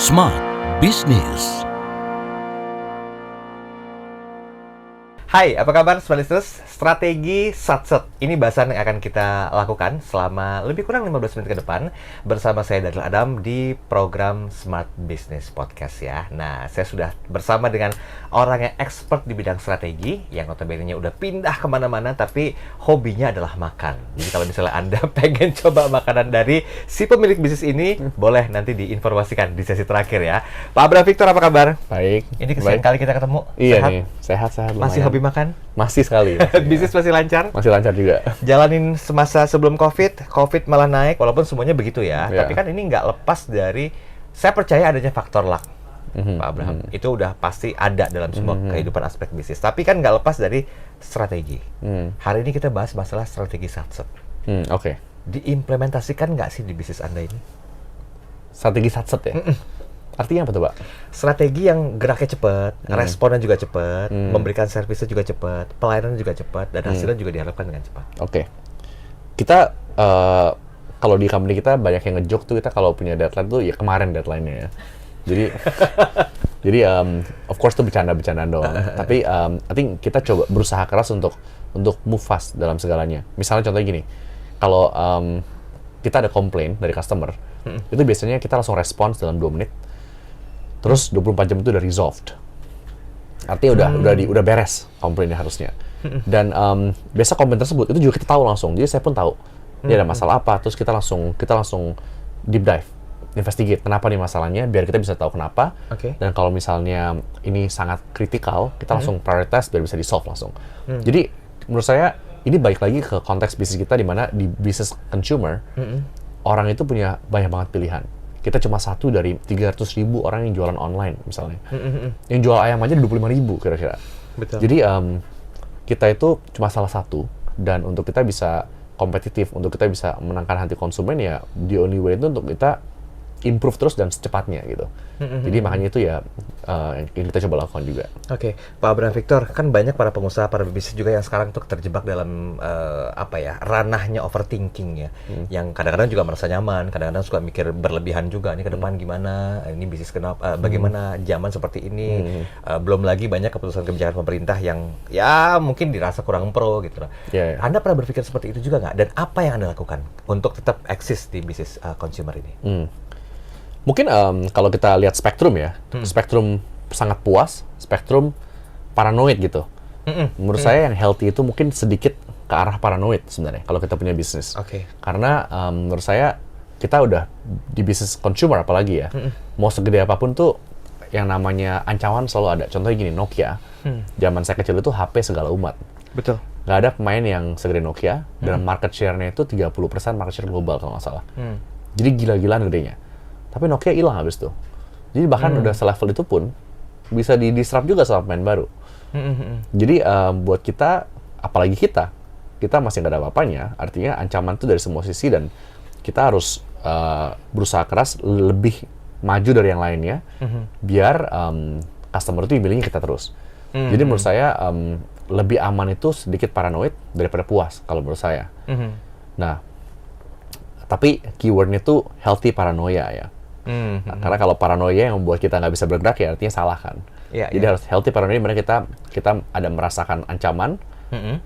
Smart Business. Hai, apa kabar Smart Business? Strategi satset. Ini bahasan yang akan kita lakukan selama lebih kurang 15 menit ke depan bersama saya Daniel Adam di program Smart Business Podcast ya. Nah, saya sudah bersama dengan orang yang expert di bidang strategi yang notabene-nya udah pindah kemana-mana tapi hobinya adalah makan. Jadi kalau misalnya Anda pengen coba makanan dari si pemilik bisnis ini, boleh nanti diinformasikan di sesi terakhir ya. Pak Abraham Victor, apa kabar? Baik. Ini kesekian kali kita ketemu. Iya Sehat? nih, sehat-sehat. Masih hobi makan? Masih sekali. Bisnis masih lancar? Masih lancar juga. Jalanin semasa sebelum COVID malah naik, walaupun semuanya begitu ya. Iya. Tapi kan ini nggak lepas dari, saya percaya adanya faktor luck, Pak Abraham. Itu udah pasti ada dalam semua kehidupan aspek bisnis. Tapi kan nggak lepas dari strategi. Hari ini kita bahas masalah strategi satset. Oke. Diimplementasikan nggak sih di bisnis Anda ini? Strategi satset ya? Artinya apa tuh, Pak? Strategi yang geraknya cepat, responnya juga cepat, memberikan servisnya juga cepat, pelayanannya juga cepat, dan hasilnya juga diharapkan dengan cepat. Oke. Kita, kalau di company kita banyak yang nge-joke tuh, kita kalau punya deadline tuh, ya kemarin deadline-nya ya. Jadi, of course tuh bercanda-bercandaan doang. Tapi, I think kita coba berusaha keras untuk move fast dalam segalanya. Misalnya contohnya gini, kalau kita ada komplain dari customer, itu biasanya kita langsung respons dalam 2 menit. Terus 24 jam itu udah resolved. Artinya udah beres komplainnya harusnya. Dan biasa komplain tersebut itu juga kita tahu langsung. Jadi saya pun tahu dia ada masalah apa. Terus kita langsung deep dive, investigate kenapa nih masalahnya, biar kita bisa tahu kenapa. Oke. Dan kalau misalnya ini sangat kritikal, kita langsung prioritas biar bisa di-solve langsung. Jadi menurut saya ini balik lagi ke konteks bisnis kita, di mana di bisnis consumer orang itu punya banyak banget pilihan. Kita cuma satu dari 300.000 orang yang jualan online misalnya. Yang jual ayam aja 25.000 kira-kira. Betul. Jadi kita itu cuma salah satu, dan untuk kita bisa kompetitif, untuk kita bisa menangkan hati konsumen, ya the only way itu untuk kita improve terus dan secepatnya gitu. Jadi makanya itu ya yang kita coba lakukan juga. Oke, Pak Abraham Victor, kan banyak para pengusaha, para bisnis juga yang sekarang tuh terjebak dalam ranahnya overthinking ya, yang kadang-kadang juga merasa nyaman, kadang-kadang suka mikir berlebihan juga, ini ke depan gimana, ini bisnis kenapa, bagaimana zaman seperti ini, belum lagi banyak keputusan kebijakan pemerintah yang ya mungkin dirasa kurang pro gitu. Yeah. Anda pernah berpikir seperti itu juga nggak? Dan apa yang Anda lakukan untuk tetap eksis di bisnis consumer ini? Mungkin kalau kita lihat spektrum ya, spektrum sangat puas, spektrum paranoid gitu. Menurut saya yang healthy itu mungkin sedikit ke arah paranoid sebenarnya kalau kita punya bisnis. Oke. Karena menurut saya kita udah di bisnis consumer apalagi ya, mau segede apapun tuh yang namanya ancaman selalu ada. Contohnya gini, Nokia, zaman saya kecil itu HP segala umat. Betul. Nggak ada pemain yang segede Nokia, dan market share-nya itu 30% market share global kalau nggak salah. Jadi gila-gilaan gedenya. Tapi Nokia hilang habis itu. Jadi bahkan udah selevel itu pun bisa di-disrupt juga sama pemain baru. Jadi buat kita, apalagi kita masih nggak ada apa-apanya. Artinya ancaman itu dari semua sisi, dan kita harus berusaha keras lebih maju dari yang lainnya, biar customer itu milihnya kita terus. Jadi menurut saya lebih aman itu sedikit paranoid daripada puas kalau menurut saya. Nah, tapi keywordnya tuh healthy paranoia ya. Nah, karena kalau paranoia yang membuat kita nggak bisa bergerak ya artinya salah kan. Jadi harus healthy paranoia, dimana kita ada merasakan ancaman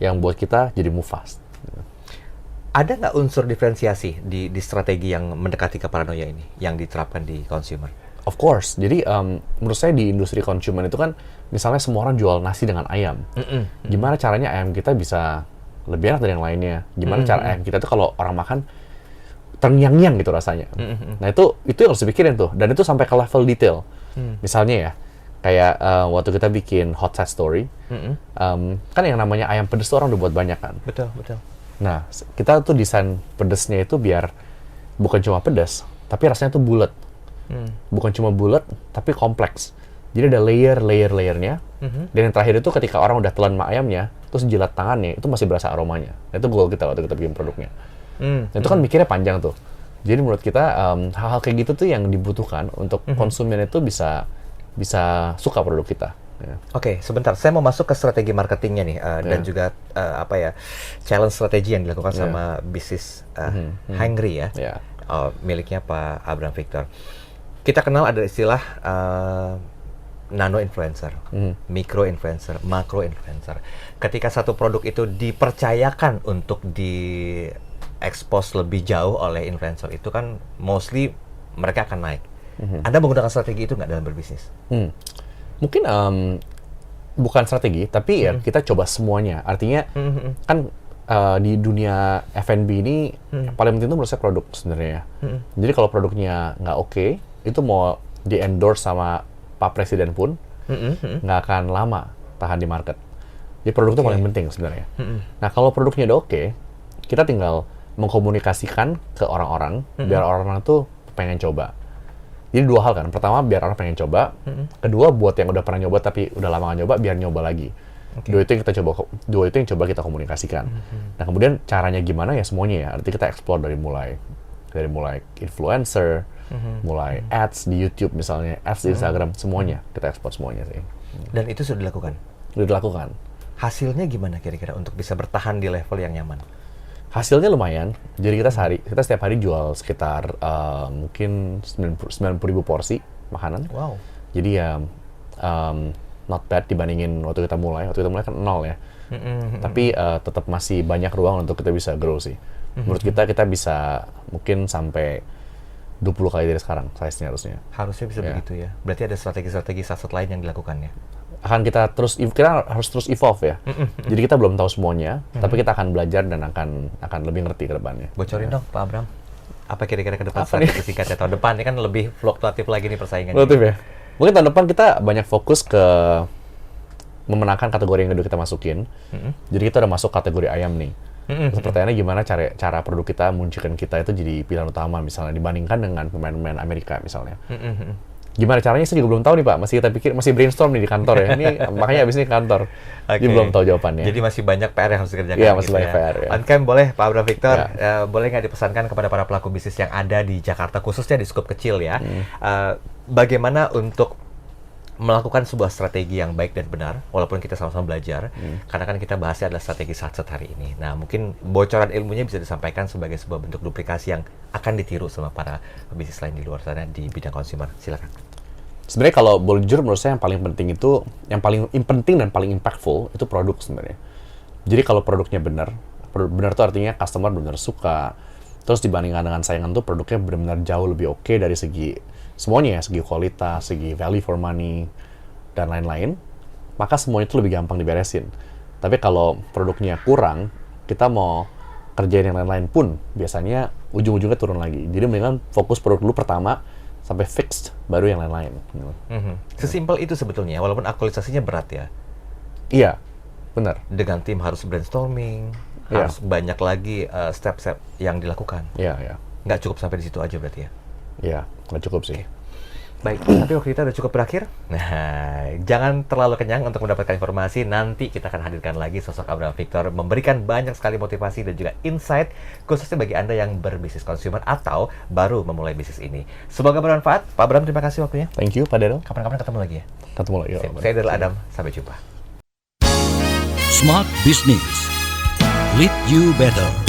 yang buat kita jadi move fast. Ada nggak unsur diferensiasi di strategi yang mendekati ke paranoia ini yang diterapkan di consumer? Of course. Jadi menurut saya di industri consumer itu kan, misalnya semua orang jual nasi dengan ayam. Gimana caranya ayam kita bisa lebih enak dari yang lainnya? Gimana cara ayam kita tuh kalau orang makan terngiang-ngiang gitu rasanya. Nah itu yang harus dipikirin tuh, dan itu sampai ke level detail. Misalnya ya, kayak waktu kita bikin hot set story, kan yang namanya ayam pedes tuh orang udah buat banyak kan. Betul. Nah kita tuh desain pedesnya itu biar bukan cuma pedes, tapi rasanya tuh bulat. Bukan cuma bulat, tapi kompleks. Jadi ada layernya. Dan yang terakhir itu ketika orang udah telan ayamnya, terus jilat tangannya, itu masih berasa aromanya. Nah, itu goal kita waktu kita bikin produknya. Itu kan mikirnya panjang tuh. Jadi menurut kita hal-hal kayak gitu tuh yang dibutuhkan untuk konsumen itu bisa suka produk kita. Oke, sebentar. Saya mau masuk ke strategi marketingnya nih, dan juga challenge strategi yang dilakukan sama bisnis Hungry ya, miliknya Pak Abraham Victor. kita kenal ada istilah nano influencer, micro influencer, makro influencer. Ketika satu produk itu dipercayakan untuk di-expose lebih jauh oleh influencer itu kan mostly mereka akan naik. Anda menggunakan strategi itu nggak dalam berbisnis? Mungkin bukan strategi, tapi ya kita coba semuanya. Artinya kan di dunia F&B ini paling penting itu menurut saya produk sebenarnya. Jadi kalau produknya nggak oke, itu mau di-endorse sama Pak Presiden pun nggak akan lama tahan di market. Jadi produk itu paling penting sebenarnya. Nah kalau produknya udah oke, kita tinggal mengkomunikasikan ke orang-orang biar orang-orang tuh pengen coba. Jadi dua hal kan. Pertama biar orang pengen coba. Kedua buat yang udah pernah nyoba tapi udah lama nggak nyoba biar nyoba lagi. Dua itu yang coba kita komunikasikan. Nah kemudian caranya gimana ya semuanya ya. Artinya kita explore dari mulai influencer, mulai ads di YouTube misalnya, ads di Instagram, semuanya kita ekspor semuanya sih. Dan itu sudah dilakukan? Sudah dilakukan. Hasilnya gimana kira-kira untuk bisa bertahan di level yang nyaman? Hasilnya lumayan. Jadi kita setiap hari jual sekitar mungkin 90.000 porsi makanan. Wow. Jadi ya not bad dibandingin waktu kita mulai. Waktu kita mulai kan 0 ya. Tapi tetap masih banyak ruang untuk kita bisa grow sih. Menurut kita bisa mungkin sampai 20 kali dari sekarang size-nya harusnya. Harusnya bisa begitu ya. Berarti ada strategi-strategi satset lain yang dilakukannya. Kita harus terus evolve ya. Jadi kita belum tahu semuanya, tapi kita akan belajar dan akan lebih ngerti ke depannya. Bocorin dong Pak Abram. Apa kira-kira ke depan strategi singkatnya tahun depan? Ini kan lebih fluktuatif lagi nih persaingannya. Fluktuatif ya. Mungkin tahun depan kita banyak fokus ke memenangkan kategori yang kedua kita masukin. Jadi kita udah masuk kategori ayam nih. Pertanyaannya gimana cara produk kita munculkan kita itu jadi pilihan utama misalnya dibandingkan dengan pemain-pemain Amerika misalnya. Gimana caranya saya juga belum tahu nih Pak. Masih brainstorm nih di kantor ya. Ini makanya abis ini kantor. Jadi belum tahu jawabannya. Jadi masih banyak PR yang harus dikerjakan. Iya, masih banyak PR ya. On cam boleh Pak Abram Victor, boleh nggak dipesankan kepada para pelaku bisnis yang ada di Jakarta khususnya di skop kecil ya. Bagaimana untuk melakukan sebuah strategi yang baik dan benar, walaupun kita sama-sama belajar, karena kan kita bahasnya adalah strategi satset hari ini. Nah, mungkin bocoran ilmunya bisa disampaikan sebagai sebuah bentuk duplikasi yang akan ditiru sama para bisnis lain di luar sana di bidang consumer. Silakan. Sebenarnya kalau boleh jujur menurut saya yang paling penting itu, yang paling penting dan paling impactful itu produk sebenarnya. Jadi kalau produknya benar tuh artinya customer benar suka, terus dibandingkan dengan saingan tuh produknya benar-benar jauh lebih oke dari segi semuanya ya, segi kualitas, segi value for money, dan lain-lain, maka semuanya itu lebih gampang diberesin. Tapi kalau produknya kurang, kita mau kerjain yang lain-lain pun, biasanya ujung-ujungnya turun lagi. Jadi mendingan fokus produk dulu pertama, sampai fixed, baru yang lain-lain. Sesimpel itu sebetulnya, walaupun aktualisasinya berat ya. Iya, benar. Dengan tim harus brainstorming, harus banyak lagi step-step yang dilakukan. Iya. Nggak cukup sampai di situ aja berarti ya? Iya, nggak cukup sih. Baik, tapi waktu kita udah cukup berakhir. Nah, jangan terlalu kenyang untuk mendapatkan informasi. Nanti kita akan hadirkan lagi sosok Abram Victor memberikan banyak sekali motivasi dan juga insight khususnya bagi Anda yang berbisnis consumer atau baru memulai bisnis ini. Semoga bermanfaat. Pak Abram, terima kasih waktunya. Thank you, Pak Daryl. Kapan-kapan ketemu lagi ya? Ketemu lagi. Saya Daryl Adam. Sampai jumpa. Smart Business. Lead you better.